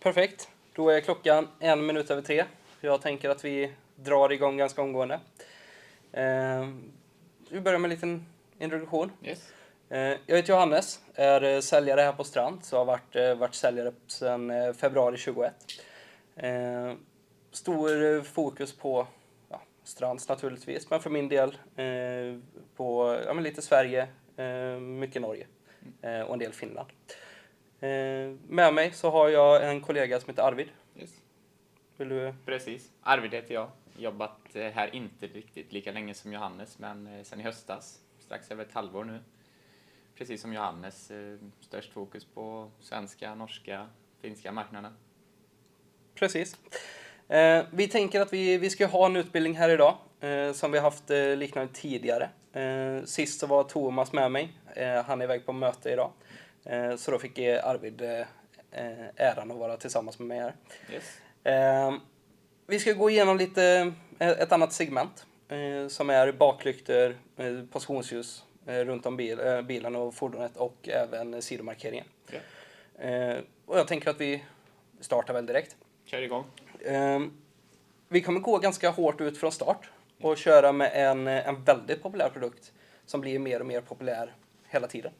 Perfekt. Då är klockan 3:01. Jag tänker att vi drar igång ganska omgående. Vi börjar med en liten introduktion. Yes. Jag heter Johannes, är säljare här på Strand, så har varit säljare sedan februari 2021. Stor fokus på Strands naturligtvis, men för min del på lite Sverige, mycket Norge och en del Finland. Med mig så har jag en kollega som heter Arvid. Yes. Vill du? Precis. Arvid heter jag. Jobbat här inte riktigt lika länge som Johannes, men sen i höstas, strax över ett halvår nu. Precis som Johannes, störst fokus på svenska, norska, finska marknaden. Precis. Vi tänker att vi ska ha en utbildning här idag som vi haft liknande tidigare. Sist så var Thomas med mig. Han är iväg på möte idag. Så då fick Arvid äran att vara tillsammans med mig här. Yes. Vi ska gå igenom lite ett annat segment som är baklyktor, positionsljus runt om bilen och fordonet och även sidomarkeringen. Okay. Och jag tänker att vi startar väl direkt. Kör igång. Vi kommer gå ganska hårt ut från start och köra med en väldigt populär produkt som blir mer och mer populär hela tiden.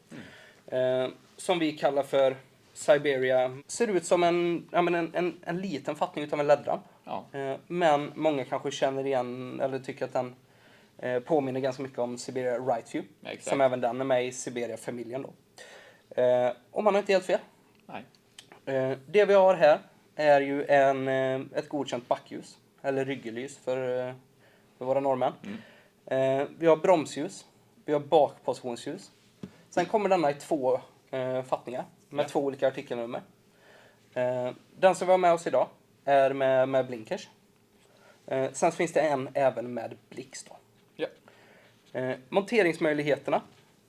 Som vi kallar för Siberia. Ser ut som en liten fattning utav en LED-ramp. Ja. Men många kanske känner igen eller tycker att den påminner ganska mycket om Siberia Right-View. Exakt. Som även den är med i Siberia-familjen då. Och man har inte helt fel. Nej. Det vi har här är ju ett godkänt backljus. Eller ryggelys för våra norrmän. Vi har bromsljus. Vi har bakpositionsljus. Sen kommer denna i två fattningar. Med två olika artikelnummer. Den som vi har med oss idag är med blinkers. Sen finns det en även med blixt då. Ja. Monteringsmöjligheterna,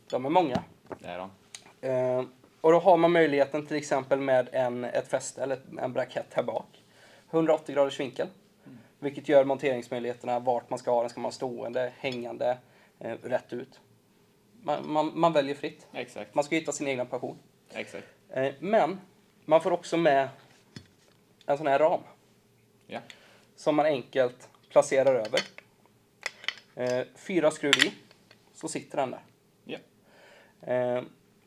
de är många. Det är de. Och då har man möjligheten till exempel med ett fäste eller en brakett här bak. 180 graders vinkel. Vilket gör monteringsmöjligheterna vart man ska ha den. Ska man stående, hängande, rätt ut. Man väljer fritt. Exakt. Man ska hitta sin egna passion. Exakt. Men man får också med en sån här ram. Ja. Som man enkelt placerar över. 4 skruv i. Så sitter den där. Ja.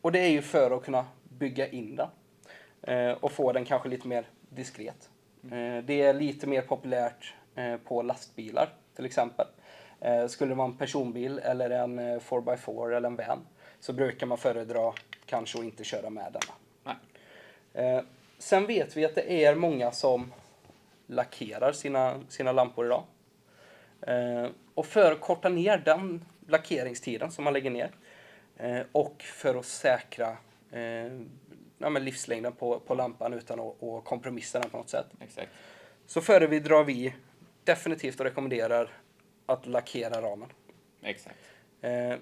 Och det är ju för att kunna bygga in den. Och få den kanske lite mer diskret. Det är lite mer populärt på lastbilar till exempel. Skulle det vara en personbil eller en 4x4 eller en van. Så brukar man föredra kanske att inte köra med denna. Nej. Sen vet vi att det är många som lackerar sina lampor idag. Och för att korta ner den lackeringstiden som man lägger ner. Och för att säkra livslängden på lampan utan att kompromissa den på något sätt. Exakt. Så föredrar vi definitivt och rekommenderar att lackera ramen. Exakt.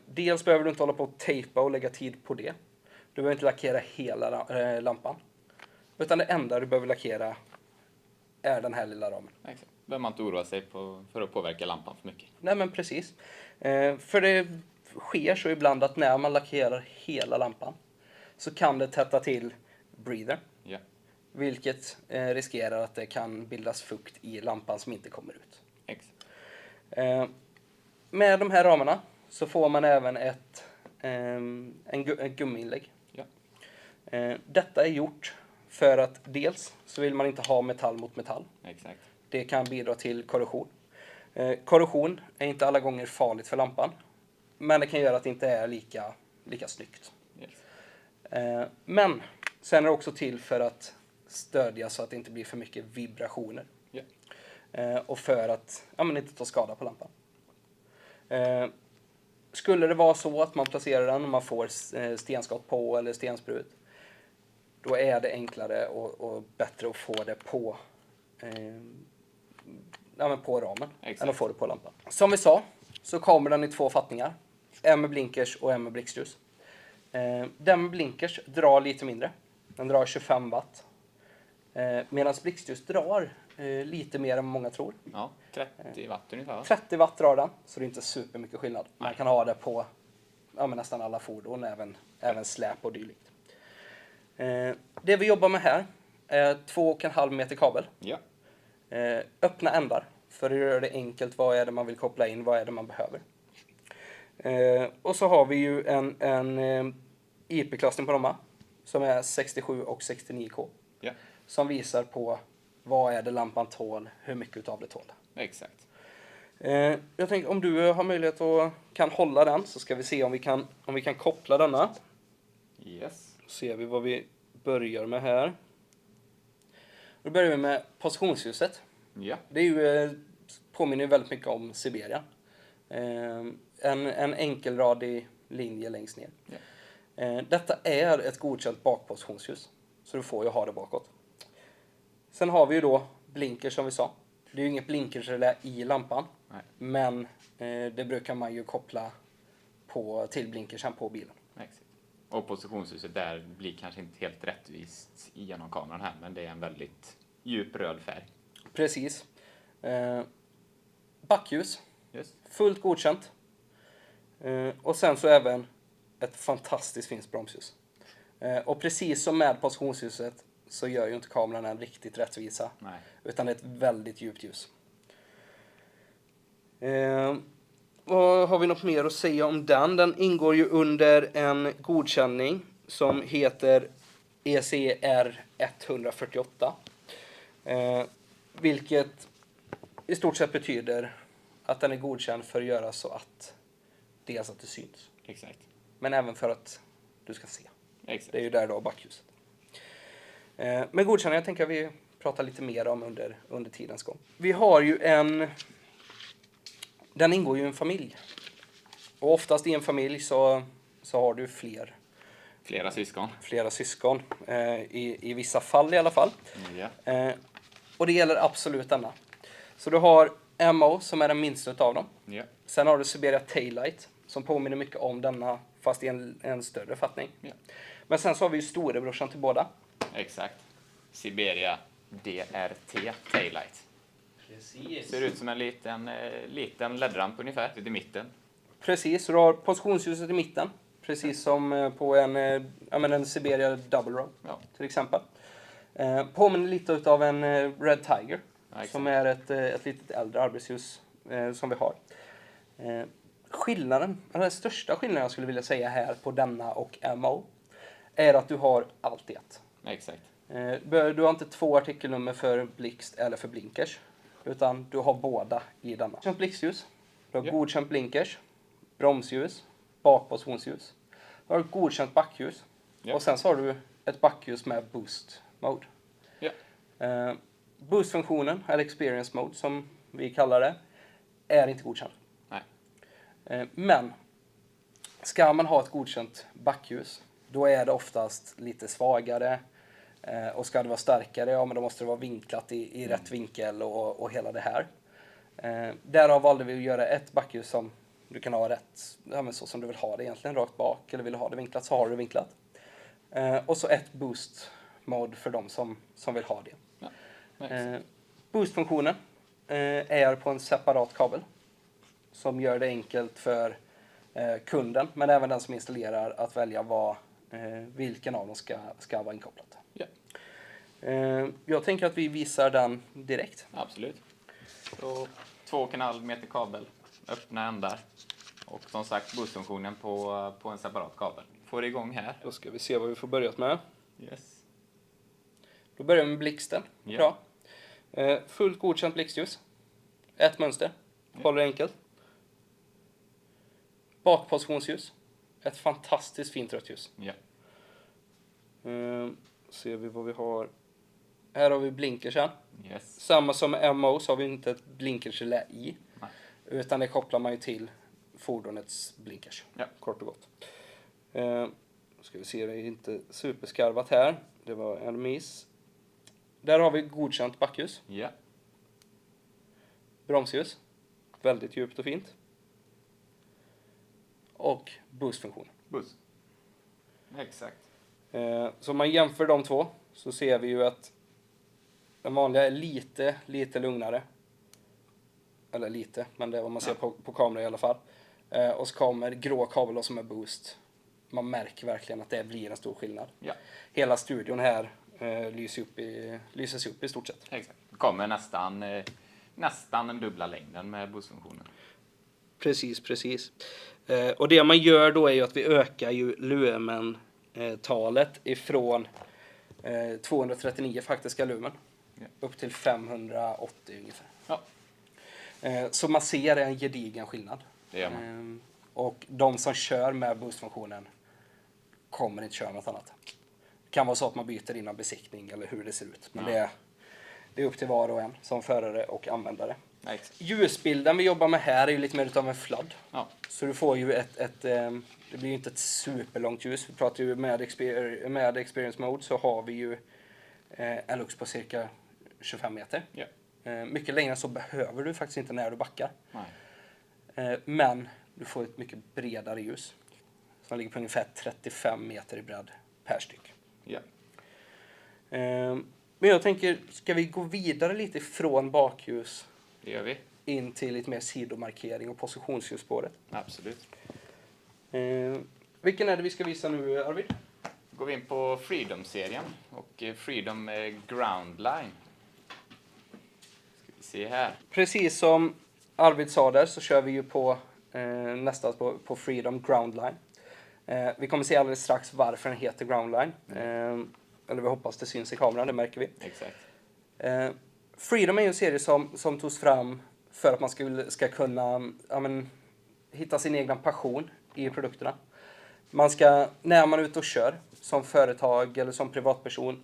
Dels behöver du inte hålla på att tejpa och lägga tid på det. Du behöver inte lackera hela lampan. Utan det enda du behöver lackera är den här lilla ramen. Exakt. Behöver man inte oroa sig för att påverka lampan för mycket. Nej men precis. För det sker så ibland att när man lackerar hela lampan så kan det tätta till breather. Ja. Vilket riskerar att det kan bildas fukt i lampan som inte kommer ut. Exakt. Med de här ramarna så får man även ett gummiinlägg. Ja. Detta är gjort för att dels så vill man inte ha metall mot metall. Exakt. Det kan bidra till korrosion. Korrosion är inte alla gånger farligt för lampan. Men det kan göra att det inte är lika snyggt. Yes. Men sen är det också till för att stödja så att det inte blir för mycket vibrationer. Ja. Och för att inte ta skada på lampan. Skulle det vara så att man placerar den och man får stenskott på eller stensprut. Då är det enklare och bättre att få det på ramen. Exakt. Än att få det på lampan. Som vi sa så kommer den i två fattningar. En med blinkers och en med blixtljus. Den med blinkers drar lite mindre. Den drar 25 watt. Medan blixtljus drar lite mer än många tror. Ja, 30 watt ungefär. 30 watt drar den, så det är inte supermycket skillnad. Man kan ha det på nästan alla fordon, även släp och dylikt. Det vi jobbar med här är 2,5 meter kabel. Ja. Öppna ändar för att göra det enkelt. Vad är det man vill koppla in? Vad är det man behöver? Och så har vi ju en IP-klassning på de här som är 67 och 69K. Ja. Som visar på vad är det lampan tål, hur mycket av det tål. Exakt. Jag tänker om du har möjlighet och kan hålla den så ska vi se om vi kan koppla denna. Yes. Så ser vi vad vi börjar med här. Då börjar vi med positionsljuset. Ja. Det är ju, påminner väldigt mycket om Siberia. En enkelradig linje längst ner. Ja. Detta är ett godkänt bakpositionsljus. Så du får ju ha det bakåt. Sen har vi ju då blinker som vi sa. Det är ju inget blinkersrelä i lampan. Nej. Men det brukar man ju koppla till blinkersen på bilen. Exakt. Och positionsljuset där blir kanske inte helt rättvist genom kameran här, men det är en väldigt djup röd färg. Precis. Backljus. Just. Fullt godkänt. Och sen så även ett fantastiskt fint bromsljus. Och precis som med positionsljuset så gör ju inte kameran en riktigt rättvisa. Nej. Utan det är ett väldigt djupt ljus. Vad har vi något mer att säga om den? Den ingår ju under en godkänning som heter ECR 148. Vilket i stort sett betyder att den är godkänd för att göra så att dels att det syns. Exakt. Men även för att du ska se. Exakt. Det är ju där du har backljuset. Men godkänning, jag tänker att vi pratar lite mer om under tidens gång. Vi har ju den ingår ju i en familj. Och oftast i en familj så har du flera syskon. I vissa fall i alla fall. Ja. Och det gäller absolut denna. Så du har MO som är den minsta utav dem. Ja. Sen har du Siberia Taillight som påminner mycket om denna fast i en större fattning. Ja. Men sen så har vi ju storebrorsan till båda. Exakt. Siberia DRT Taillight. Precis. Ser ut som en liten LED-ramp ungefär, lite i mitten. Precis, så du har positionsljuset i mitten. Precis som på en Siberia Double Row till exempel. Påminner lite utav en Red Tiger. Ja, som är ett litet äldre arbetsljus som vi har. Den största skillnaden jag skulle vilja säga här på denna och MO är att du har allt i ett. Exakt. Du har inte 2 artikelnummer för blixt eller för blinkers. Utan du har båda i denna. Godkänt blixtljus. Du har godkänt blinkers. Bromsljus. Bakpositionsljus. Du har ett godkänt backljus. Ja. Och sen så har du ett backljus med boost mode. Ja. Boost-funktionen, eller experience mode som vi kallar det, är inte godkänd. Nej. Men ska man ha ett godkänt backljus, då är det oftast lite svagare. Och ska det vara starkare, ja men då måste det vara vinklat i rätt vinkel och hela det här. Därav valde vi att göra ett backljus som du kan ha rätt, ja, men så som du vill ha det egentligen, rakt bak. Eller vill du ha det vinklat så har du det vinklat. Och så ett boost mode för de som vill ha det. Ja. Boost-funktionen är på en separat kabel. Som gör det enkelt för kunden, men även den som installerar att välja vilken av dem ska vara inkopplad. Ja. Jag tänker att vi visar den direkt. Absolut. Så 2,5 meter kabel, öppna ändar och som sagt boostfunktionen på en separat kabel. Får det igång här. Då ska vi se vad vi får börjat med. Yes. Då börjar vi med blixten. Ja. Bra. Fullt godkänt blixtljus. Ett mönster. Håller enkelt. Bakpositionsljus. Ett fantastiskt fint rött ljus. Ja. Ser vi vad vi har. Här har vi blinkersen. Yes. Samma som med MO så har vi inte ett blinkersrelä i. Nej. Utan det kopplar man ju till fordonets blinkers. Ja. Kort och gott. Ska vi se, det är inte superskarvat här. Det var en miss. Där har vi godkänt backljus. Ja. Bromsljus. Väldigt djupt och fint. Och boostfunktion. Buss. Exakt. Så om man jämför de två så ser vi ju att den vanliga är lite lugnare. Eller lite, men det är vad man ser på kamera i alla fall. Och så kommer grå kabel då som är boost. Man märker verkligen att det blir en stor skillnad. Ja. Hela studion här lyses upp i stort sett. Exakt. Kommer nästan den dubbla längden med boostfunktionen. Precis. Och det man gör då är ju att vi ökar ju lumen-talet ifrån 239 faktiska lumen upp till 580 ungefär. Ja, Så man ser en gedigen skillnad. det gör man. Och de som kör med boostfunktionen kommer inte köra något annat. Det kan vara så att man byter innan besiktning eller hur det ser ut. Men det är upp till var och en som förare och användare. Ja, exakt. Ljusbilden vi jobbar med här är ju lite mer utav en flood. Ja. Så du får ju det blir ju inte ett superlångt ljus. Vi pratar ju med experience mode så har vi ju en lux på cirka 25 meter. Ja. Mycket längre så behöver du faktiskt inte när du backar. Nej. Men du får ett mycket bredare ljus. Som ligger på ungefär 35 meter i bredd per styck. Ja. Men jag tänker, ska vi gå vidare lite från bakljus Det gör vi. in till lite mer sidomarkering och positionsljusspåret? Absolut. Vilken är det vi ska visa nu, Arvid? Går vi in på Freedom-serien och Freedom Ground Line. Ska vi se här. Precis som Arvid sa där så kör vi ju på nästa på Freedom Ground Line. Vi kommer se alldeles strax varför den heter Ground Line. Eller vi hoppas det syns i kameran, det märker vi. Exakt. Freedom är ju en serie som togs fram för att man ska kunna hitta sin egen passion i produkterna. När man är ute och kör som företag eller som privatperson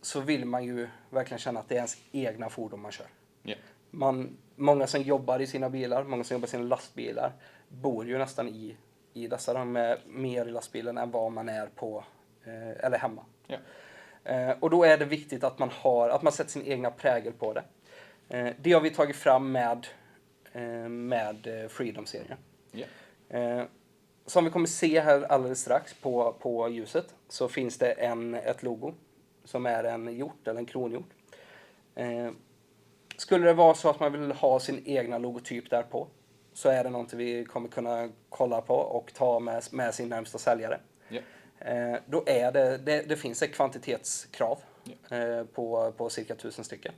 så vill man ju verkligen känna att det är ens egna fordon man kör. Yeah. Många som jobbar i sina bilar, många som jobbar i sina lastbilar bor ju nästan i dessa. De är mer i lastbilen än vad man är på eller hemma. Yeah. Och då är det viktigt att man sätter sin egna prägel på det. Det har vi tagit fram med Freedom-serien. Yeah. Som vi kommer se här alldeles strax på ljuset så finns det ett logo som är en hjort eller en kronhjort. Skulle det vara så att man vill ha sin egna logotyp där på så är det något vi kommer kunna kolla på och ta med sin närmsta säljare. Yeah. Då är det finns ett kvantitetskrav på cirka 1000 stycken.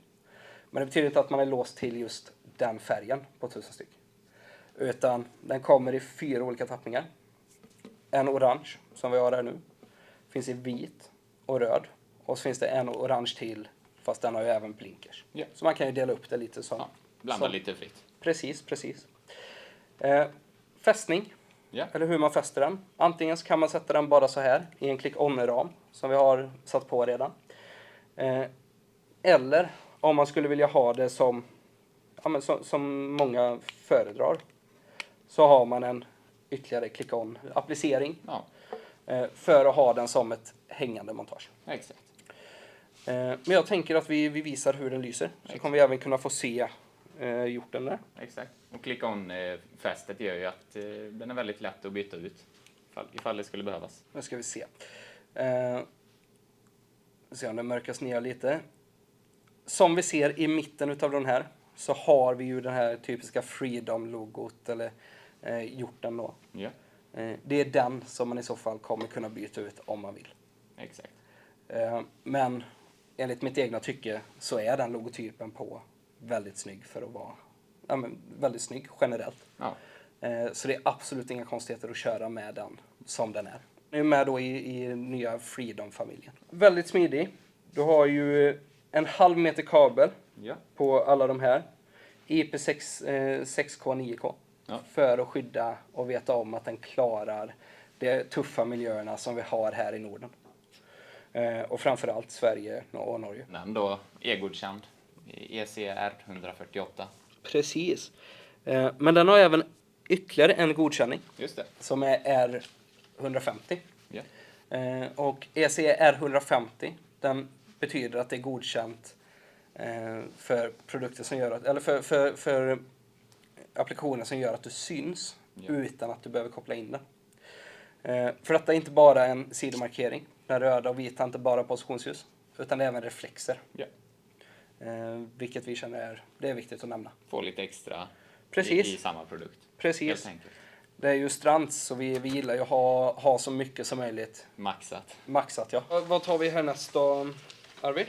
Men det betyder inte att man är låst till just den färgen på 1000 stycken. Utan den kommer i 4 olika tappningar. En orange som vi har här nu. Finns i vit och röd. Och så finns det en orange till fast den har ju även blinkers. Yeah. Så man kan ju dela upp det lite som... Ja, blanda lite fritt. Precis. Fästning. Yeah. Eller hur man fäster den. Antingen så kan man sätta den bara så här i en click-on-ram som vi har satt på redan. Eller om man skulle vilja ha det som många föredrar så har man en ytterligare click-on-applicering för att ha den som ett hängande montage. Exakt. Men jag tänker att vi visar hur den lyser. Så kommer vi även kunna få se hjorten där. Exakt. Och click-on-fästet gör ju att den är väldigt lätt att byta ut ifall det skulle behövas. Nu ska vi se. Se om det mörkas ner lite. Som vi ser i mitten utav den här så har vi ju den här typiska Freedom-logot eller hjorten då. Ja. Det är den som man i så fall kommer kunna byta ut om man vill. Exakt. Men enligt mitt egna tycke så är den logotypen på väldigt snygg för att vara väldigt snygg generellt. Ja. Så det är absolut inga konstigheter att köra med den som den är. Nu är med då i nya Freedom-familjen. Väldigt smidig. Du har ju 1,5 meter kabel på alla de här. IP6, 6K, 9K. Ja. För att skydda och veta om att den klarar de tuffa miljöerna som vi har här i Norden. Och framförallt Sverige och Norge. Den då godkänd ECR 148. Precis. Men den har även ytterligare en godkänning. Just det. Som är R150. Ja. Och ECR 150 den betyder att det är godkänt för produkter som gör att, eller för applikationer som gör att du syns utan att du behöver koppla in den. För detta är inte bara en sidomarkering. Den röda och vita är inte bara positionsljus utan det är även reflexer. Ja. Vilket vi känner det är viktigt att nämna. Få lite extra Precis. i samma produkt. Precis. Det är ju Strands, så vi gillar ju att ha så mycket som möjligt. Maxat. Ja. Vad tar vi härnäst då, Arvid?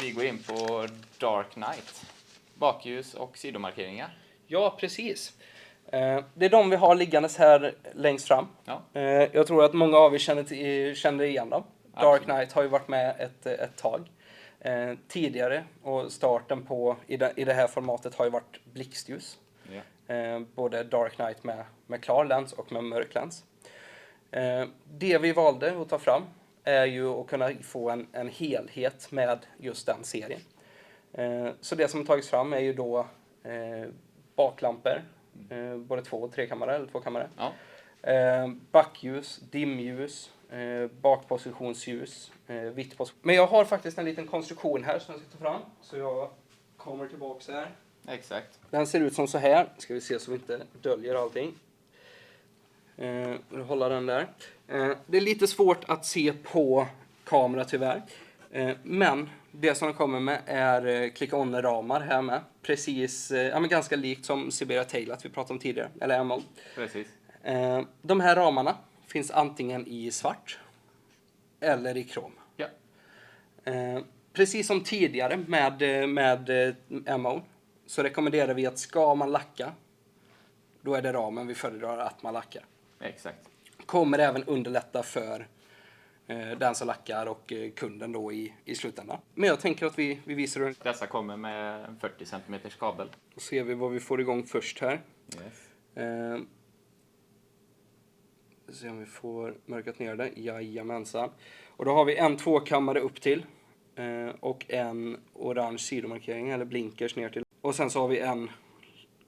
Vi går in på Dark Knight. Bakljus och sidomarkeringar. Ja, precis. Det är de vi har liggandes här längst fram. Ja. Jag tror att många av er känner igen dem. Dark Absolut. Knight har ju varit med ett tag tidigare, och starten i det här formatet har ju varit blixtljus. Ja. Både Dark Knight med klar lens och med mörk lens. Det vi valde att ta fram är ju att kunna få en helhet med just den serien. Så det som har tagits fram är ju då baklampor, både 2 och 3-kammare eller 2-kammare. Ja. Backljus, dimljus, bakpositionsljus, vitt position. Men jag har faktiskt en liten konstruktion här som jag ska ta fram. Så jag kommer tillbaks här. Exakt. Den ser ut som så här. Ska vi se så vi inte döljer allting. Hålla den där. Det är lite svårt att se på kamera tyvärr. Men det som de kommer med är click-on-ramar här med. Precis, men ganska likt som Siberia Taillight vi pratade om tidigare. Eller Ammo. Precis. De här ramarna finns antingen i svart eller i krom. Ja. Precis som tidigare med Ammo, så rekommenderar vi att ska man lacka, då är det ramen vi föredrar att man lackar. Exakt. Kommer även underlätta för den som lackar och kunden då i slutändan. Men jag tänker att vi visar hur. Dessa kommer med en 40 cm kabel. Då ser vi vad vi får igång först här. Yes. Se om vi får mörkat ner det. Jajamensan. Och då har vi en 2-kammare upp till. Och en orange sidomarkering eller blinkers ner till. Och sen så har vi en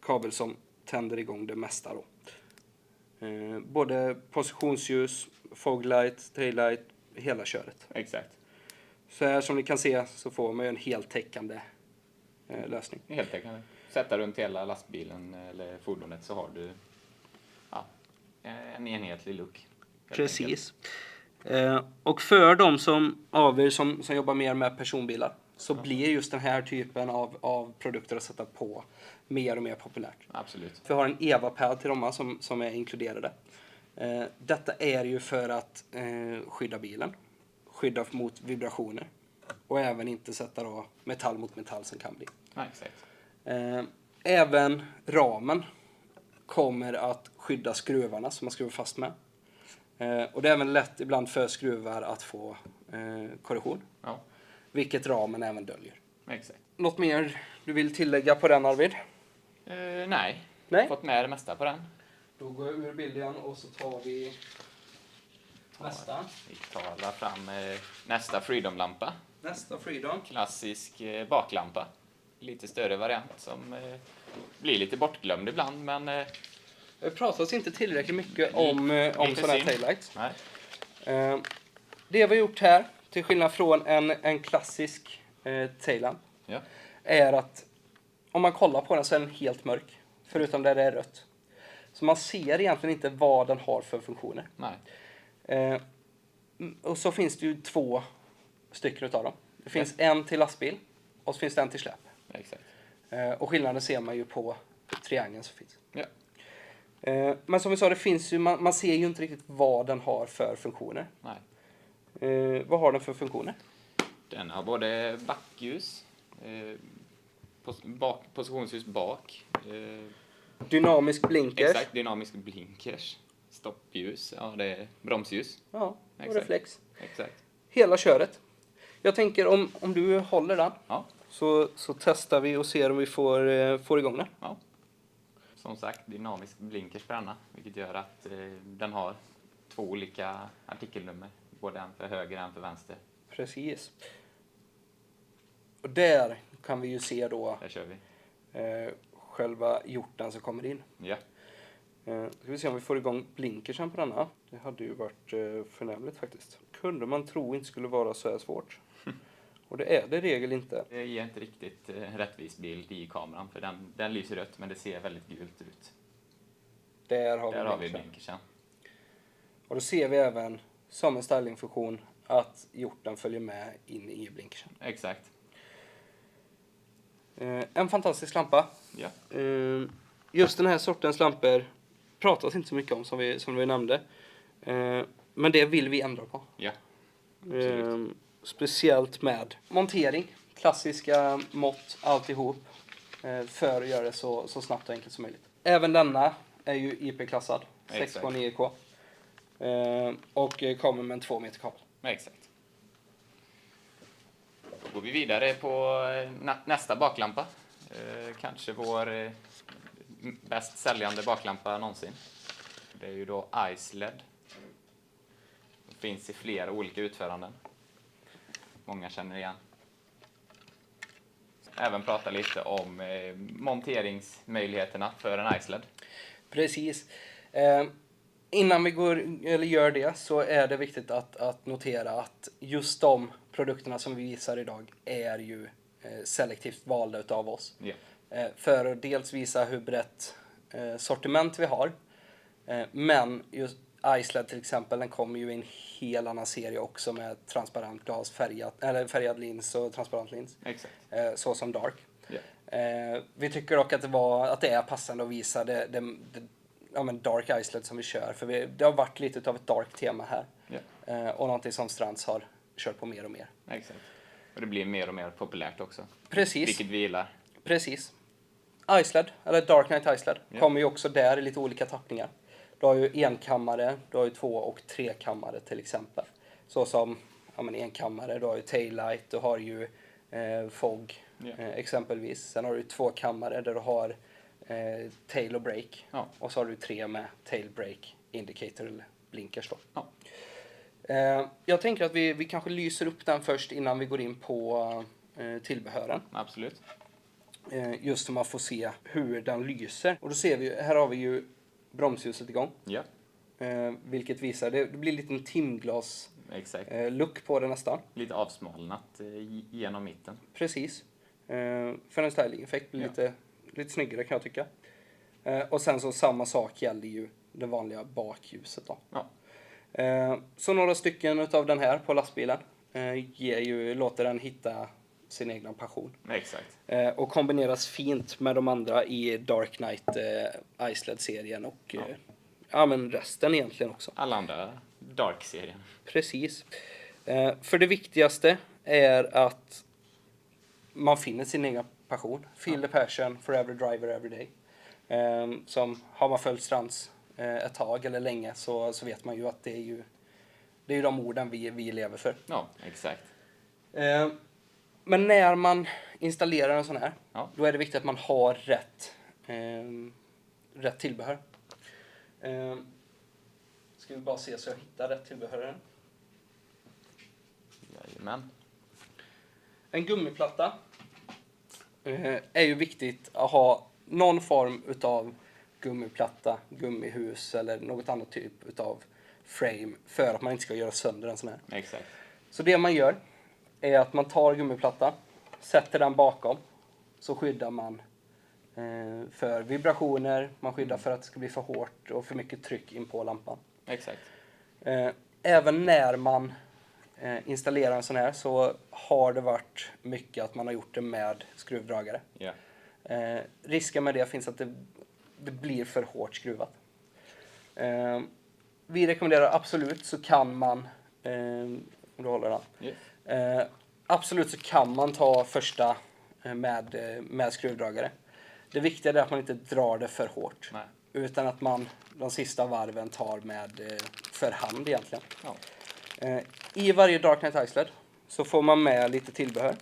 kabel som tänder igång det mesta då. Både positionsljus, foglight, taillight, hela köret. Exakt. Så här som ni kan se så får man ju en heltäckande lösning. Heltäckande. Sätta runt hela lastbilen eller fordonet så har du en enhetlig look. Precis. Och för de av er som jobbar mer med personbilar så blir just den här typen av produkter att sätta på mer och mer populärt. Absolut. Vi har en EVA-pad till dem som är inkluderade. Detta är ju för att skydda bilen, skydda mot vibrationer och även inte sätta då metall mot metall som kan bli. Ja, exakt. Även ramen kommer att skydda skruvarna som man skruvar fast med. Och det är även lätt ibland för skruvar att få korrosion. Ja, Vilket ramen även döljer. exakt. Något mer du vill tillägga på den, Arvid? Nej. Nej. Fått med det mesta på den. Då går jag ur bilden och så tar vi nästa. Vi tar fram nästa Freedom-lampa. Nästa Freedom. Klassisk baklampa. Lite större variant som blir lite bortglömd ibland, men Det pratas inte tillräckligt mycket om sådana här taillights. nej. Det vi har gjort här, till skillnad från en klassisk taillamp, Ja. är att om man kollar på den så är den helt mörk. Förutom där det är rött. Så man ser egentligen inte vad den har för funktioner. Nej. Och så finns det ju 2 stycken utav dem. Det finns en till lastbil och så finns det en till släp. Exakt. Och skillnaden ser man ju på triangeln som finns. Ja. Men som vi sa, det finns ju, man ser ju inte riktigt vad den har för funktioner. Nej. Vad har den för funktioner? Den har både backljus, positionsljus bak, Dynamisk blinkers. exakt, dynamisk blinkers, stoppljus, ja det är bromsljus. Ja, och Exakt. reflex. Exakt. Hela köret. Jag tänker om du håller den Ja. så testar vi och ser om vi får igång den. Ja. Som sagt, dynamisk blinkers på denna, vilket gör att den har 2 olika artikelnummer. Både en för höger och en för vänster. Precis. Och där kan vi ju se då Där kör vi. själva hjorten som kommer in. Ja. Ska vi se om vi får igång blinkersen på denna. Det hade ju varit förnämligt faktiskt. Kunde man tro inte skulle vara så här svårt. Och det är det i regel inte. Det ger inte riktigt rättvis bild i kameran, för den lyser rött men det ser väldigt gult ut. Där har Där har vi blinkersen. blinkersen. Och då ser vi även som en stylingfunktion att hjorten följer med in i blinkersen. Exakt. En fantastisk lampa. Ja. Just den här sortens lampor pratas inte så mycket om som vi nämnde. Men det vill vi ändra på. Ja, absolut. Speciellt med montering, klassiska mått, alltihop. För att göra det så snabbt och enkelt som möjligt. Även denna är ju IP-klassad. Exakt. 6.9K. Och kommer med en 2 meter kabel. Exakt. Då går vi vidare på nästa baklampa. Kanske vår bäst säljande baklampa någonsin. Det är ju då Iceled. Det finns i flera olika utföranden. Många känner igen. Även prata lite om monteringsmöjligheterna för en Iceled. Precis. Innan vi gör det så är det viktigt att notera att just de produkterna som vi visar idag är ju selektivt valda utav oss. Yeah. För att dels visa hur brett sortiment vi har. Men just Iceled till exempel, den kommer ju i en hel annan serie också med transparent glas, färgad lins och transparent lins. Exakt. Så som Dark. Yeah. Vi tycker dock att det är passande att visa Dark Iceled som vi kör. För det har varit lite av ett dark-tema här. Yeah. Och någonting som Strands har kört på mer och mer. Exakt. Och det blir mer och mer populärt också. Precis. Vilket vi gillar. Precis. Iceled, eller Dark Knight Iceled, kommer ju också där i lite olika tappningar. Du har ju enkammare, du har ju 2- och 3-kammare till exempel. Så som enkammare, du har ju taillight, du har ju fog exempelvis. Sen har du 2-kammare där du har tail och brake. Ja. Och så har du 3 med tail, brake, indicator eller blinkers då. Ja. Jag tänker att vi kanske lyser upp den först innan vi går in på tillbehören. Absolut. Just så man får se hur den lyser. Och då ser vi, här har vi ju bromsljuset igång. Ja. Vilket visar, det blir en liten timglas Exakt. look på det nästan. Lite avsmalnat genom mitten. Precis. För en styling-effekt blir lite snyggare kan jag tycka. Och sen så samma sak gäller ju det vanliga bakljuset då. Ja. Så några stycken utav den här på lastbilen låter den hitta sin egna passion. Exakt. Och kombineras fint med de andra i Dark Knight Iceled-serien och men resten egentligen också. Alla andra Dark-serien. Precis. För det viktigaste är att man finner sin egen passion. Feel the passion, forever driver every day. Som har man följt Strands ett tag eller länge så vet man ju att det är ju de orden vi lever för. Ja, exakt. Men när man installerar en sån här, då är det viktigt att man har rätt tillbehör. Ska vi bara se så jag hittar rätt tillbehör här. Jajamän. En gummiplatta är ju viktigt att ha någon form utav gummiplatta, gummihus eller något annat typ utav frame för att man inte ska göra sönder en sån här. Exakt. Så det man gör är att man tar gummiplatta, sätter den bakom, så skyddar man för vibrationer, man skyddar för att det ska bli för hårt och för mycket tryck in på lampan. Exakt. Även när man installerar en sån här så har det varit mycket att man har gjort det med skruvdragare. Yeah. Risken med det finns att det blir för hårt skruvat. Vi rekommenderar absolut så kan man om du håller den. Yeah. Absolut så kan man ta första med skruvdragare. Det viktiga är att man inte drar det för hårt. Nej. Utan att man de sista varven tar med för hand egentligen. Ja. I varje Dark Knight Iceled så får man med lite tillbehör.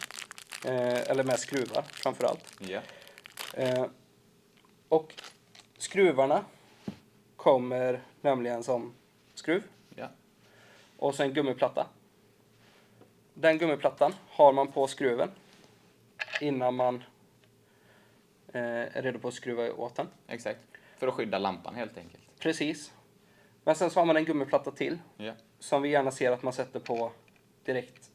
Eller med skruvar framförallt. Yeah. Och skruvarna kommer nämligen som skruv. Yeah. Och sen gummiplatta. Den gummiplattan har man på skruven innan man är redo på att skruva åt den. Exakt. För att skydda lampan helt enkelt. Precis. Men sen så har man en gummiplatta till. Yeah. Som vi gärna ser att man sätter på direkt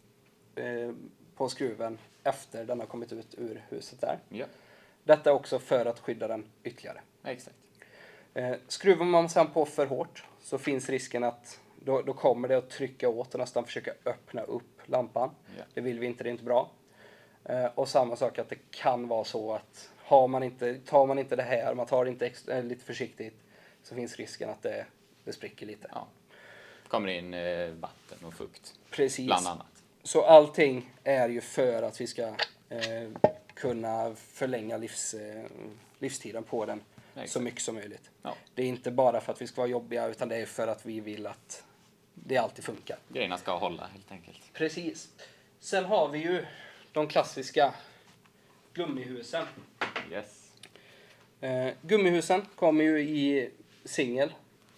på skruven efter den har kommit ut ur huset där. Yeah. Detta är också för att skydda den ytterligare. Exakt. Skruvar man sen på för hårt så finns risken att då kommer det att trycka åt och nästan försöka öppna upp lampan. Yeah. Det vill vi inte, det är inte bra. Och samma sak att det kan vara så att tar man inte det här, man tar det inte lite försiktigt, så finns risken att det spricker lite. Ja. Kommer in vatten och fukt. Precis. Bland annat. Så allting är ju för att vi ska kunna förlänga livstiden på den Exakt. så mycket som möjligt. Ja. Det är inte bara för att vi ska vara jobbiga, utan det är för att vi vill att det alltid funkar. Grejerna ska hålla helt enkelt. Precis. Sen har vi ju de klassiska gummihusen. Yes. Gummihusen kommer ju i singel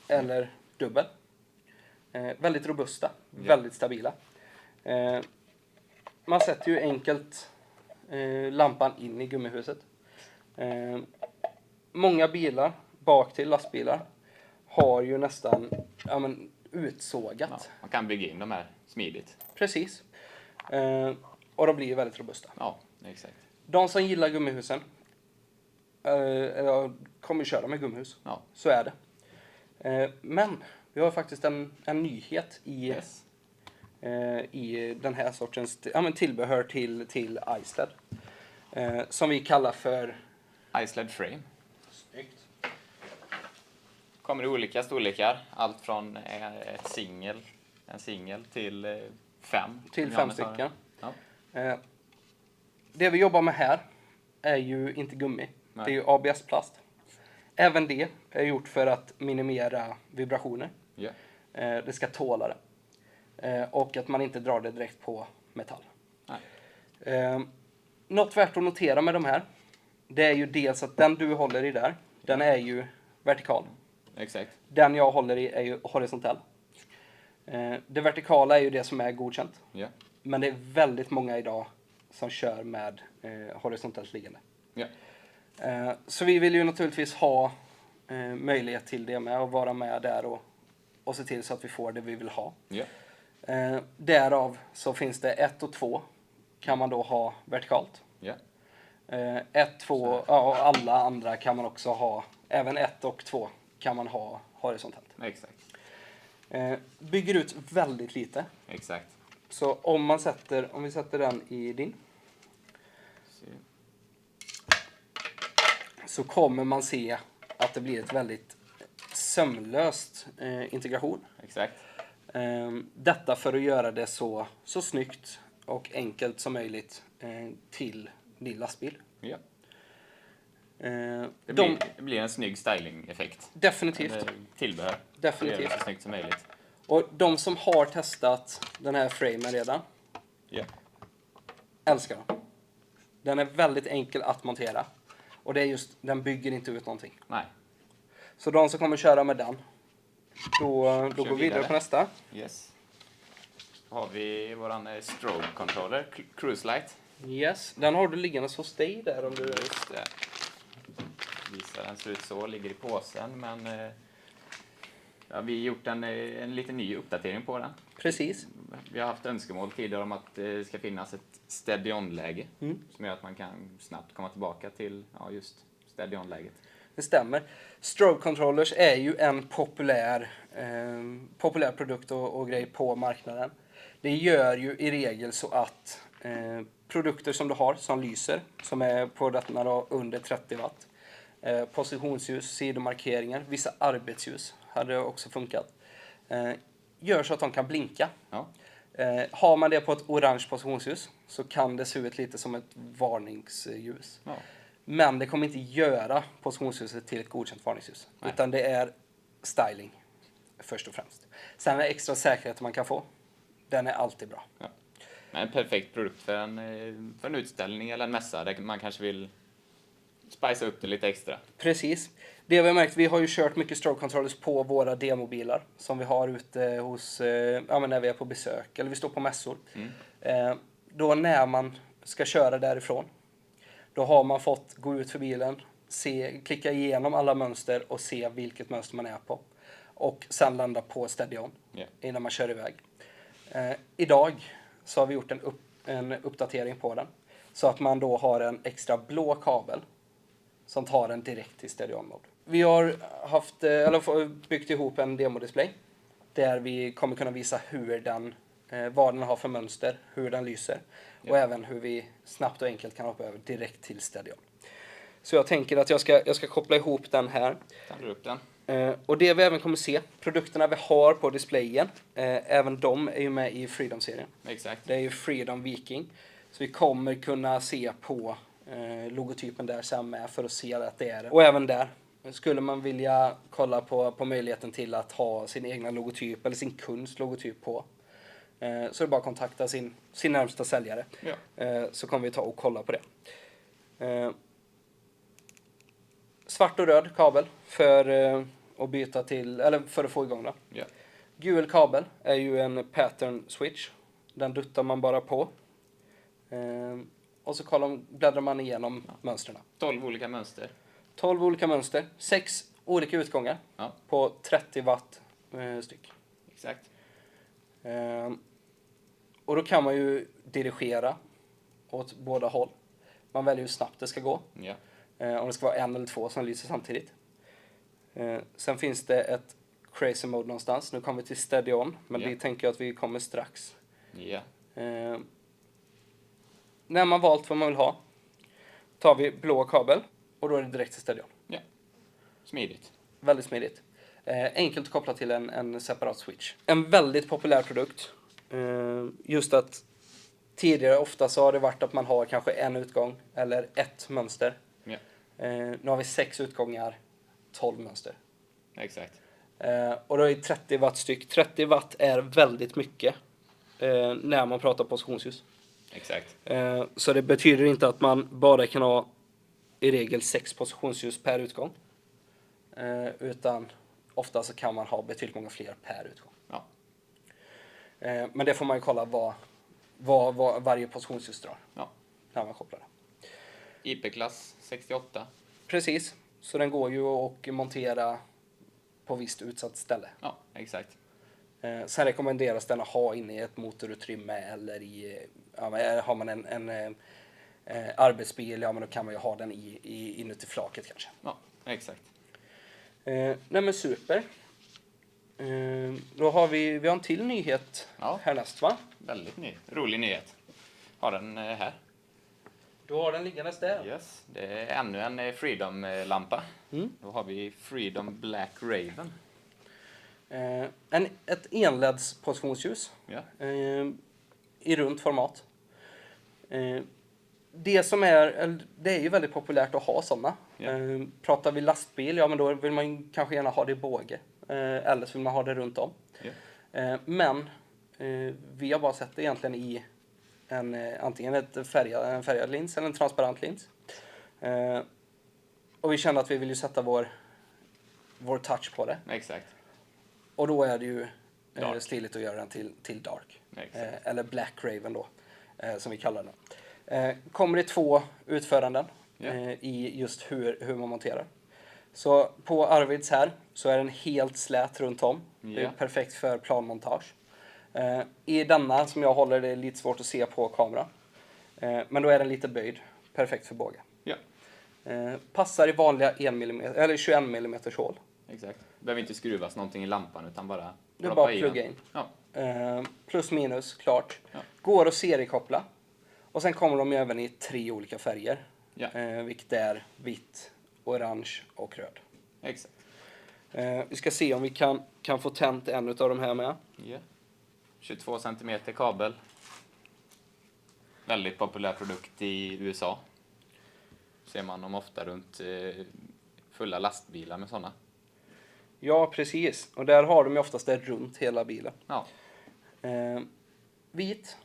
eller dubbel. Väldigt robusta, väldigt stabila. Man sätter ju enkelt lampan in i gummihuset. Många bilar bak till lastbilar har ju nästan utsågat. Ja, man kan bygga in de här smidigt. Precis. Och de blir ju väldigt robusta. Ja, exakt. De som gillar gummihusen kommer köra med gummihus. Ja. Så är det. Men vi har faktiskt en nyhet Yes. i den här sortens tillbehör till iSled. Som vi kallar för... iSled Frame. Snyggt. Kommer i olika storlekar. Allt från en singel till 5. Till 5 stycken. Ja. Det vi jobbar med här är ju inte gummi. Nej. Det är ju ABS-plast. Även det är gjort för att minimera vibrationer. Ja. Det ska tåla det. Och att man inte drar det direkt på metall. Nej. Något värt att notera med de här, det är ju dels att den du håller i där, den är ju vertikal. Exakt. Den jag håller i är ju horisontell. Det vertikala är ju det som är godkänt. Ja. Men det är väldigt många idag som kör med horisontellt liggande. Ja. Så vi vill ju naturligtvis ha möjlighet till det med och vara med där och se till så att vi får det vi vill ha. Ja. Därav så finns det 1 och 2 kan man då ha vertikalt. Ja. 1, 2, ja, och alla andra kan man också ha, även 1 och 2 kan man ha horisontellt. Exakt. Bygger ut väldigt lite. Exakt. Så om vi sätter den i din, så kommer man se att det blir ett väldigt sömlöst integration. Exakt. Detta för att göra det så snyggt och enkelt som möjligt till din lastbil. Ja. Det Det blir en snygg styling-effekt. Definitivt. Eller tillbehör. Definitivt. Det är så snyggt som möjligt. Och de som har testat den här framen redan Ja. älskar den. Den är väldigt enkel att montera. Och det är just, den bygger inte ut någonting. Nej. Så de som kommer köra med den, då går vi vidare på nästa. Yes. Då har vi våran strobe controller, Cruise Light. Yes, den har du liggande hos dig där om du... Just det. Visar den ser ut så, ligger i påsen, men ja, vi har gjort en liten ny uppdatering på den. Precis. Vi har haft önskemål tidigare om att det ska finnas ett steady-on-läge som gör att man kan snabbt komma tillbaka till just steady-on-läget. Det stämmer. Strobe controllers är ju en populär produkt och grej på marknaden. Det gör ju i regel så att produkter som du har som lyser, som är på detta då under 30 watt, positionsljus, sidomarkeringar, vissa arbetsljus hade också funkat, gör så att de kan blinka. Ja. Har man det på ett orange positionsljus så kan det se ut lite som ett varningsljus. Ja. Men det kommer inte göra positionsljuset till ett godkänt varningsljus. Nej. Utan det är styling först och främst. Sen är det extra säkerhet man kan få. Den är alltid bra. Ja. Men en perfekt produkt för en utställning eller en mässa där man kanske vill spicea upp det lite extra. Precis. Det vi har märkt, vi har ju kört mycket strobe controllers på våra demobilar som vi har ute hos, när vi är på besök eller vi står på mässor. Då när man ska köra därifrån, då har man fått gå ut för bilen, klicka igenom alla mönster och se vilket mönster man är på. Och sen landa på steady-on innan man kör iväg. Idag så har vi gjort en uppdatering på den. Så att man då har en extra blå kabel som tar den direkt till steady-on-mode. Vi har byggt ihop en demodisplay där vi kommer kunna visa vad den har för mönster, hur den lyser och även hur vi snabbt och enkelt kan hoppa över direkt till steady-on. Så jag tänker att jag ska koppla ihop den här. Tar du upp den? Och det vi även kommer se, produkterna vi har på displayen, även de är ju med i Freedom-serien. Exakt. Det är ju Freedom Viking. Så vi kommer kunna se på logotypen där sen med för att se att det är det. Och även där, skulle man vilja kolla på möjligheten till att ha sin egna logotyp eller sin kunds logotyp på, så är det bara att kontakta sin närmsta säljare. Ja. Så kommer vi ta och kolla på det. Svart och röd kabel för att byta till, eller för att få igång den. Ja. Gul kabel är ju en pattern switch. Den duttar man bara på. Och så bläddrar man igenom mönstren. 12 olika mönster. 12 olika mönster. 6 olika utgångar Ja. på 30 watt styck. Exakt. Och då kan man ju dirigera åt båda håll. Man väljer hur snabbt det ska gå. Ja. Om det ska vara en eller två som lyser samtidigt. Sen finns det ett crazy mode någonstans. Nu kommer vi till steady on. Men Ja. det tänker jag att vi kommer strax. Ja. När man valt vad man vill ha, tar vi blå kabel. Och då är det direkt till steady on. Ja. Smidigt. Väldigt smidigt. Enkelt att koppla till en separat switch. En väldigt populär produkt. Just att tidigare ofta så har det varit att man har kanske en utgång eller ett mönster. Ja. Nu har vi 6 utgångar, 12 mönster. Exakt. Och då är det 30 watt styck. 30 watt är väldigt mycket när man pratar positionsljus. Exakt. Så det betyder inte att man bara kan ha i regel 6 positionsljus per utgång. Utan ofta så kan man ha betydligt många fler per utgång. Ja. Men det får man ju kolla vad varje positionsljus drar Ja. när man kopplar det. IP-klass 68. Precis, så den går ju att montera på visst utsatt ställe. Ja, exakt. Sen rekommenderas den att ha inne i ett motorutrymme eller har man en arbetsbil, ja men då kan man ju ha den inuti flaket kanske. Ja, exakt. Nej men super. Då har vi har en till nyhet Ja. härnäst va? Väldigt rolig nyhet. Har den här. Du har den liggandes där. Yes. Det är ännu en Freedom-lampa. Mm. Då har vi Freedom Black Raven. Ett enleds positionsljus Ja. i runt format. Det är ju väldigt populärt att ha sådana. Ja. Pratar vi lastbil, ja men då vill man kanske gärna ha det i båge. Eller så vill man ha det runt om. Ja. Men vi har bara sett det egentligen i antingen en färgad lins eller en transparent lins. Och vi känner att vi vill ju sätta vår touch på det. Exakt. Och då är det ju Dark. stiligt att göra den till dark. Exakt. Eller Black Raven då, som vi kallar den. Kommer det 2 utföranden Ja. i just hur man monterar. Så på Arvids här så är den helt slät runt om. Det är Ja. perfekt för planmontage. I denna som jag håller, det är lite svårt att se på kameran. Men då är den lite böjd. Perfekt för båge. Ja, Passar i vanliga 1 mm, eller 21 mm hål. exakt. Behöver inte skruvas någonting i lampan utan bara Det är proppa bara i plugga den. in. Ja, Plus minus, klart. Ja. Går att seriekoppla. Och sen kommer de ju även i 3 olika färger. Ja. Vilket är vitt, orange och röd. exakt. Vi ska se om vi kan få tänt en av de här med. Ja. 22 centimeter kabel. Väldigt populär produkt i USA. Ser man dem ofta runt fulla lastbilar med sådana. Ja, precis. Och där har de ju oftast det runt hela bilen. Ja, Vit.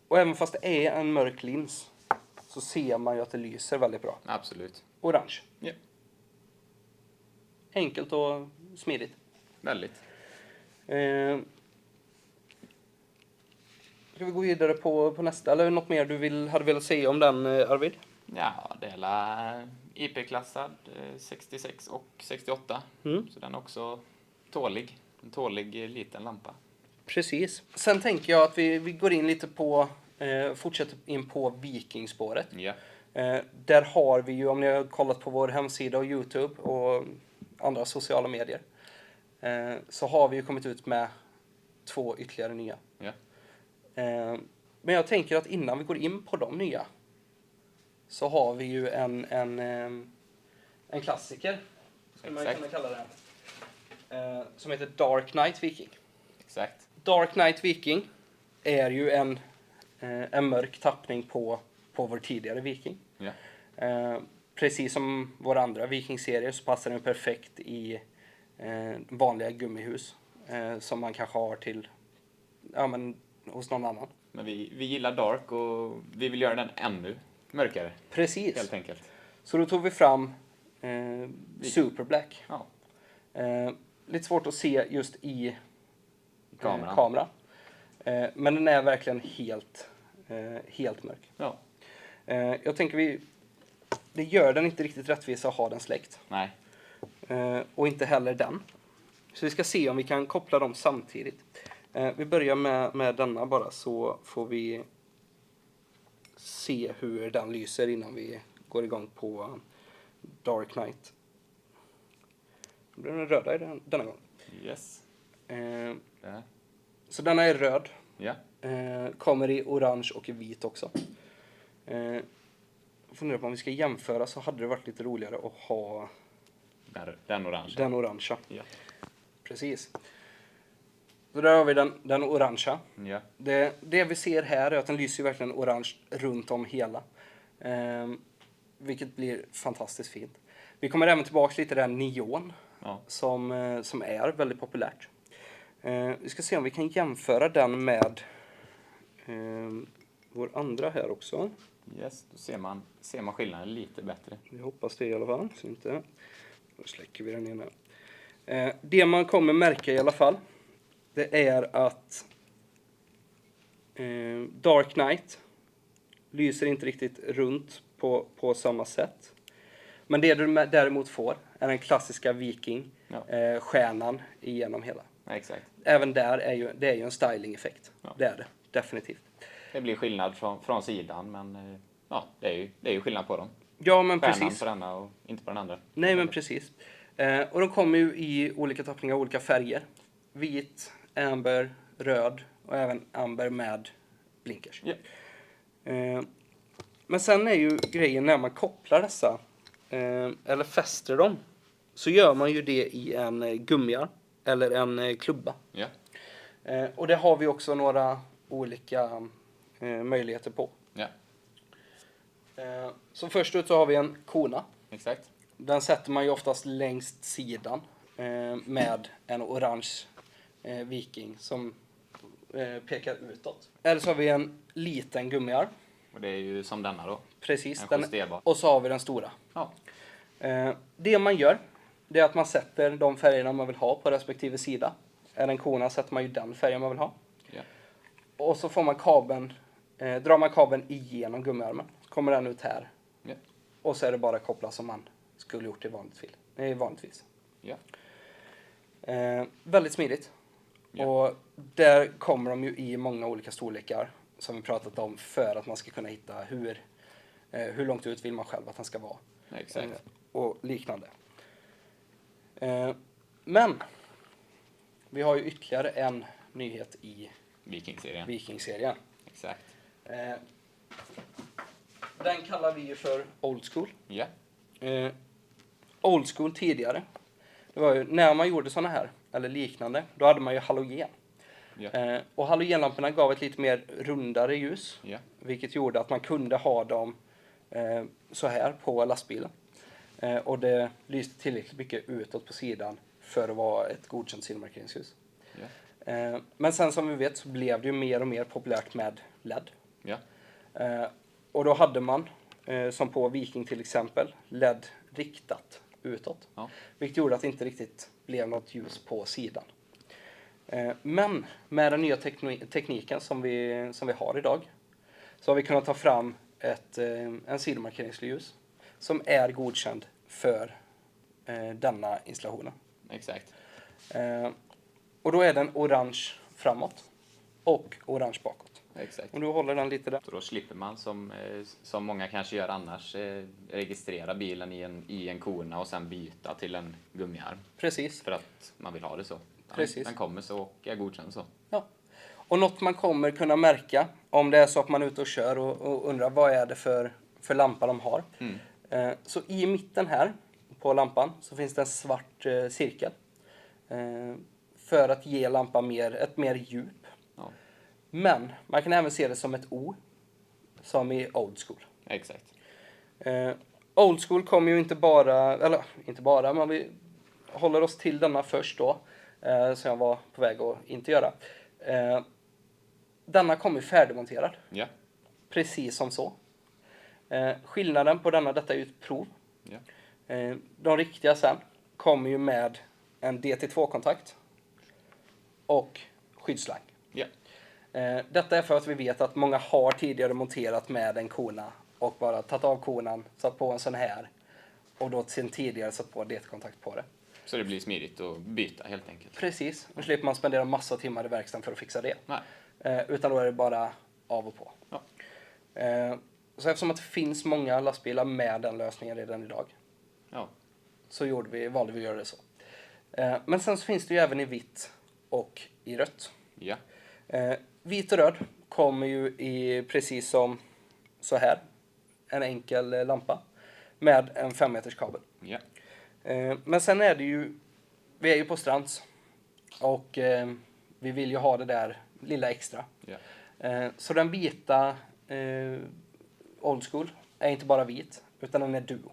Och även fast det är en mörk lins så ser man ju att det lyser väldigt bra. absolut. Orange. Ja, Enkelt och smidigt. väldigt. Ska vi gå vidare på nästa? Eller något mer du hade velat säga om den, Arvid? Ja, det är IP-klassad 66 och 68. Mm. Så den är också tålig. En tålig liten lampa. Precis. Sen tänker jag att vi går in lite på, fortsätter in på Vikingspåret. Ja, Där har vi ju, om ni har kollat på vår hemsida och YouTube och andra sociala medier, så har vi ju kommit ut med 2 ytterligare nya. ja, Men jag tänker att innan vi går in på de nya så har vi ju en klassiker, skulle man Exakt. kunna kalla det. Som heter Dark Knight Viking. Exakt. Dark Knight Viking är ju en mörk tappning på vår tidigare Viking. Ja. Precis som våra andra Viking-serier så passar den perfekt i vanliga gummihus som man kanske har till hos någon annan. Men vi gillar Dark och vi vill göra den ännu mörkare. Precis. Helt enkelt. Så då tog vi fram Super Black. Ja. Lite svårt att se just i Kameran. kamera. Men den är verkligen helt mörk. Ja. Jag tänker det gör den inte riktigt rättvisa att ha den släckt. Nej. Och inte heller den. Så vi ska se om vi kan koppla dem samtidigt. Vi börjar med denna bara så får vi se hur den lyser innan vi går igång på Dark Knight. Då blir den röda denna gång. Yes. Där. Så denna är röd. Ja. Kommer i orange och i vit också. Funderar på om vi ska jämföra så hade det varit lite roligare att ha Den orangea. den orangea. Ja. Precis. Så där har vi den orangea. Ja. Det vi ser här är att den lyser verkligen orange runt om hela. Vilket blir fantastiskt fint. Vi kommer även tillbaka lite till den neon. Ja. Som är väldigt populärt. Vi ska se om vi kan jämföra den med vår andra här också. Yes, då ser man skillnaden lite bättre. Jag hoppas det i alla fall. Så inte. Då släcker vi den ena. Det man kommer märka i alla fall. Det är att Dark Knight lyser inte riktigt runt på samma sätt. Men det du däremot får är den klassiska Viking stjärnan igenom hela. Ja, exakt. Även där det är ju en styling-effekt. Ja. Det är det, definitivt. Det blir skillnad från sidan, men det är ju skillnad på dem. Ja, men Stjärnan precis. på denna och inte på den andra. Nej, men precis. Och de kommer ju i olika tappningar, olika färger. Vit, amber, röd och även amber med blinkers. Ja. Men sen är ju grejen när man kopplar dessa, eller fäster dem, så gör man ju det i en gummiarm eller en klubba. Ja. Och det har vi också några olika möjligheter på. Ja, Så först ut så har vi en kona. exakt. Den sätter man ju oftast längst sidan med en orange Viking som pekar utåt. Eller så har vi en liten gummiarm. Och det är ju som denna då. Precis. En justerbar. Och så har vi den stora. Ja. Det man gör, det är att man sätter de färgerna man vill ha på respektive sida. Är det en kona sätter man ju den färgen man vill ha. Ja. Och så får man drar man kabeln igenom gummiarmen. Så kommer den ut här. Ja. Och så är det bara koppla som man skulle gjort vanligtvis. Ja. Väldigt smidigt. Ja. Och där kommer de ju i många olika storlekar som vi pratat om för att man ska kunna hitta hur långt ut vill man själv att den ska vara. Ja, exakt. Och liknande. Men vi har ju ytterligare en nyhet i Viking-serien. Viking-serien. Exakt. Den kallar vi ju för Old School. Ja. Old School tidigare, det var ju när man gjorde såna här, eller liknande, då hade man ju halogen. Ja. Och halogenlamporna gav ett lite mer rundare ljus, Ja. vilket gjorde att man kunde ha dem så här på lastbilen. Och det lyste tillräckligt mycket utåt på sidan för att vara ett godkänt sidmarkeringsljus. Ja. Men sen som vi vet så blev det ju mer och mer populärt med LED. Ja. Och då hade man, som på Viking till exempel, LED riktat utåt. Ja. Vilket gjorde att det inte riktigt blev något ljus på sidan. Men med den nya tekniken som vi har idag så har vi kunnat ta fram en sidomarkeringsljus som är godkänd för denna installationen. Exakt. Och då är den orange framåt och orange bakåt. Exakt. Om du håller den lite där. Så då slipper man, som många kanske gör annars, registrera bilen i en kona och sen byta till en gummiarm. Precis. För att man vill ha det så. Precis. Den kommer så och är godkänd så. Ja. Och något man kommer kunna märka om det är så att man är ute och kör och undrar vad är det för lampa de har. Så i mitten här, på lampan så finns det en svart cirkel. För att ge lampan ett mer djup. Ja, Men man kan även se det som ett O. Som i old school. exakt. Old school kommer ju inte bara, men vi håller oss till denna först då. Som jag var på väg att inte göra. Denna kommer färdigmonterad. Ja, Precis som så. Skillnaden på detta är ju ett prov. ja, De riktiga sen kommer ju med en DT2-kontakt och skyddsslang. ja. Detta är för att vi vet att många har tidigare monterat med en kona och bara tagit av konan, satt på en sån här och då sen tidigare satt på DT-kontakt på det. Så det blir smidigt att byta helt enkelt. Precis, då slipper man spendera massa timmar i verkstaden för att fixa det. Nej. Utan då är det bara av och på. Ja. Så eftersom att det finns många lastbilar med den lösningen redan idag Ja, så valde vi att göra det så. Men sen så finns det ju även i vitt och i rött. ja, Vit och röd kommer ju i precis som så här. En enkel lampa med en 5 meters kabel. ja, Men sen är det ju, vi är ju på Strands och vi vill ju ha det där lilla extra. ja, Så den vita old school är inte bara vit utan den är duo.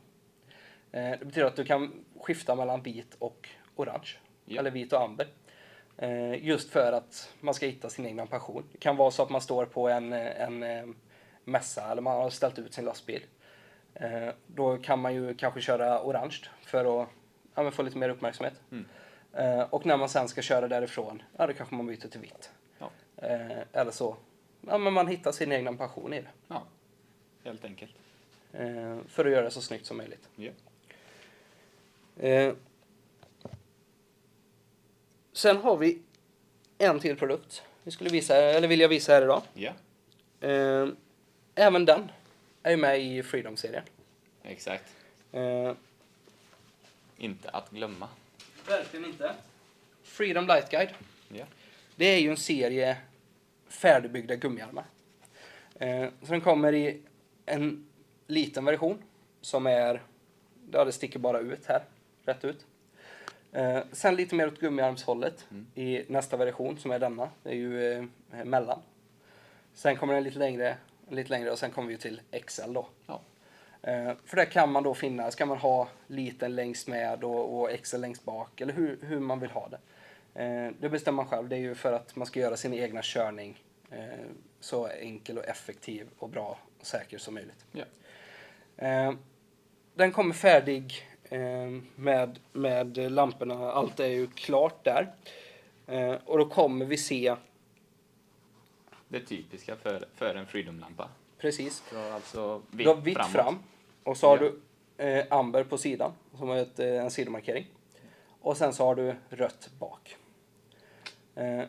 Det betyder att du kan skifta mellan vit och orange. Ja. Eller vit och amber. Just för att man ska hitta sin egen passion. Det kan vara så att man står på en mässa eller man har ställt ut sin lastbil. Då kan man ju kanske köra orange för att få lite mer uppmärksamhet. Och när man sen ska köra därifrån, då kanske man byter till vitt. ja, Eller så, men man hittar sin egen passion i det. ja. Helt enkelt. För att göra det så snyggt som möjligt. Ja, Sen har vi en till produkt vill jag visa här idag. ja, Även den är ju med i Freedom-serien. exakt. Eh, Inte att glömma. Verkligen inte. Freedom Light Guide. Ja, Det är ju en serie färdigbyggda gummiarmar. Så den kommer i en liten version som är, det sticker bara ut här, rätt ut. Sen lite mer åt gummiarmshållet i nästa version som är denna. Det är ju mellan. Sen kommer den lite längre och sen kommer vi till XL då. ja, För där kan man då finna, ska man ha liten längst med och XL längst bak eller hur man vill ha det. Det bestämmer man själv. Det är ju för att man ska göra sin egna körning så enkel och effektiv och bra och säker som möjligt. ja, Den kommer färdig med lamporna. Allt är ju klart där. Och då kommer vi se det typiska för en Freedom-lampa. precis. Du har alltså Du har vitt framåt. fram och så har Ja. du amber på sidan som har en sidomarkering. Och sen så har du rött bak.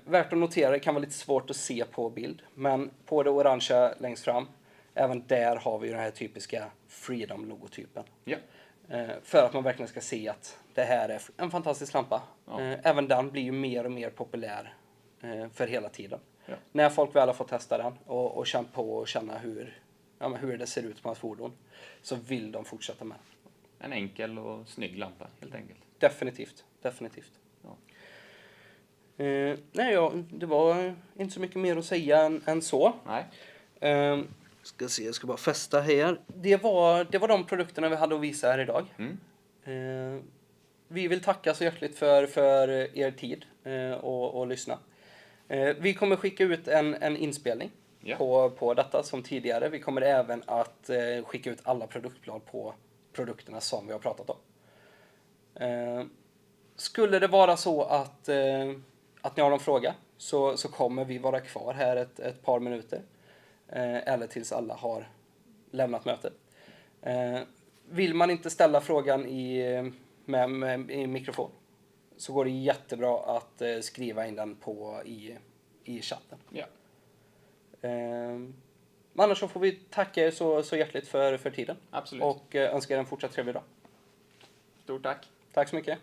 Värt att notera, det kan vara lite svårt att se på bild. Men på det orangea längst fram, även där har vi den här typiska Freedom-logotypen. Ja, För att man verkligen ska se att det här är en fantastisk lampa. Ja. Även den blir ju mer och mer populär för hela tiden. Ja. När folk väl har fått testa den och känt på och känna hur det ser ut på ett fordon så vill de fortsätta med. en enkel och snygg lampa helt enkelt. Definitivt. Ja. Det var inte så mycket mer att säga än så. Nej, Ska se, jag ska bara fästa här. Det var de produkterna vi hade att visa här idag. Vi vill tacka så hjärtligt för er tid och lyssna. Vi kommer skicka ut en inspelning Ja. på detta som tidigare. Vi kommer även att skicka ut alla produktblad på produkterna som vi har pratat om. Skulle det vara så att ni har någon fråga så kommer vi vara kvar här ett par minuter. Eller tills alla har lämnat mötet. Vill man inte ställa frågan i mikrofon så går det jättebra att skriva in den i chatten. ja. Men annars så får vi tacka er så hjärtligt för tiden. Absolut. Och önska er en fortsatt trevlig dag. Stort tack. Tack så mycket.